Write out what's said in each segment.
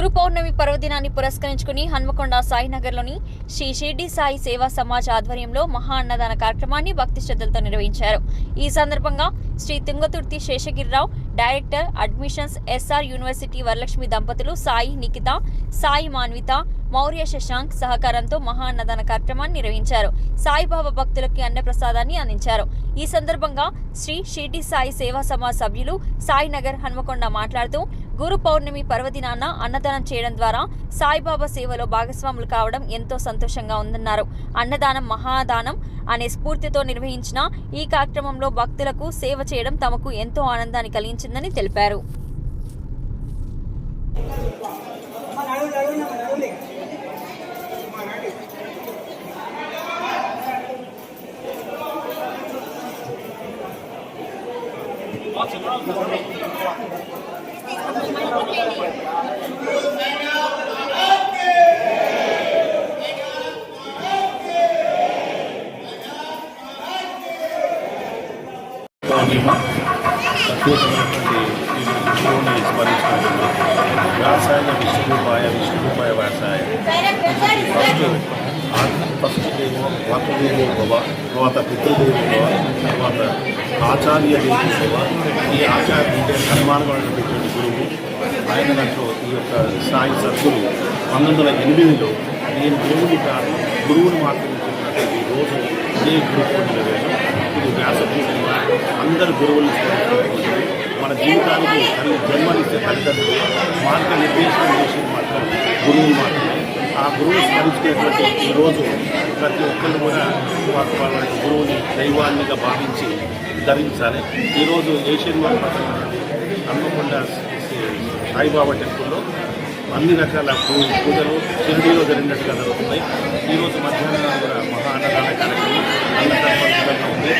గురు పౌర్ణమి పర్వదినాన్ని పురస్కరించుకుని హన్మకొండ సాయినగర్లోని శ్రీ షిర్డీ సాయి సేవా సమాజ్ ఆధ్వర్యంలో మహా అన్నదాన కార్యక్రమాన్ని భక్తి శ్రద్ధలతో నిర్వహించారు। ఈ సందర్భంగా Shri Tungaturthi Seshagirirao director admissions SR university Varalakshmi దంపతులు సాయి నిఖిత, సాయి మాన్విత, మౌర్య శశాంక్ సహకారంతో మహా అన్నదాన కార్యక్రమాన్ని నిర్వహించారు। సాయిబాబా భక్తులకి అన్నప్రసాదాన్ని అందించారు। ఈ సందర్భంగా శ్రీ షిర్డీ సాయి సేవా సమాజ్ సభ్యులు సాయినగర్ హన్మకొండ మాట్లాడుతూ గురు పౌర్ణమి పర్వదినాన అన్నదానం చేయడం ద్వారా సాయిబాబా సేవలో భాగస్వాములు కావడం ఎంతో సంతోషంగా ఉందన్నారు। అన్నదానం మహాదానం అనే స్ఫూర్తితో నిర్వహించిన ఈ కార్యక్రమంలో భక్తులకు సేవ చేయడం తమకు ఎంతో ఆనందాన్ని కలిగించిందని తెలిపారు। వ్యవసాయ విష్ణురూపాయ వ్యవసాయ ఫస్ట్ ఏమో మాతృదేవో భవ, తర్వాత పితృదేవో భవ, తర్వాత ఆచార్య దేవో భవ। ఈ ఆచార్య అంటే నిర్మాణమైనటువంటి గురువు ఆయన దాంట్లో ఈ యొక్క సాయి సద్గురు 1908లో నేను గురువుని కాదు గురువుని మాత్రమే చెప్పినట్టు ఈ రోజు ఇదే గురు పూర్ణిమ వేళ ఇది వ్యాస పూర్ణిమ అందరు గురువులు మన జీవితానికి జన్మనిచ్చే తల్లిదండ్రులు మార్గనిర్దేశం చేసి మాత్రం గురువులు మాత్రమే। ఆ గురువుని స్మరించుకునేటువంటి ఈరోజు ప్రతి ఒక్కరు కూడా వాళ్ళ గురువుని దైవాన్నిగా భావించి ధరించాలి। ఈరోజు ఏషియన్ వారి హన్మకొండ సాయిబాబా టెంపుల్లో అన్ని రకాల పూజలు షిరిడీలో జరిగినట్టుగా జరుగుతున్నాయి। ఈరోజు మధ్యాహ్నం కూడా మహా అన్నదాన కార్యక్రమం అన్నదానం ఉంది।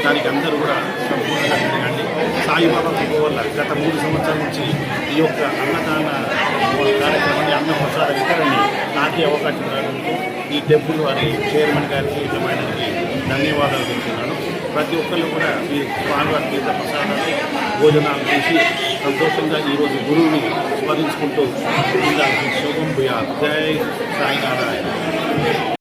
దానికి అందరూ కూడా సంపూర్ణంగా తిరగండి। సాయిబాబా కృప వల్ల గత 3 సంవత్సరాల నుంచి ఈ యొక్క అన్నదాన కార్యక్రమాన్ని అన్న ప్రసాద వితరణని నాకే అవకాశం రావడంతో ఈ టెంపుల్ వారి చైర్మన్ గారికి యజమానికి ధన్యవాదాలు చెప్తున్నాను। ప్రతి ఒక్కళ్ళు కూడా ఈ స్వామివారి తీర్థ ప్రసాదాన్ని భోజనాలు చేసి సంతోషంగా ఈరోజు గురువుని స్మరించుకుంటూ ఉండాలి। శుభం భూయాత్। జై సాయినారాయణ।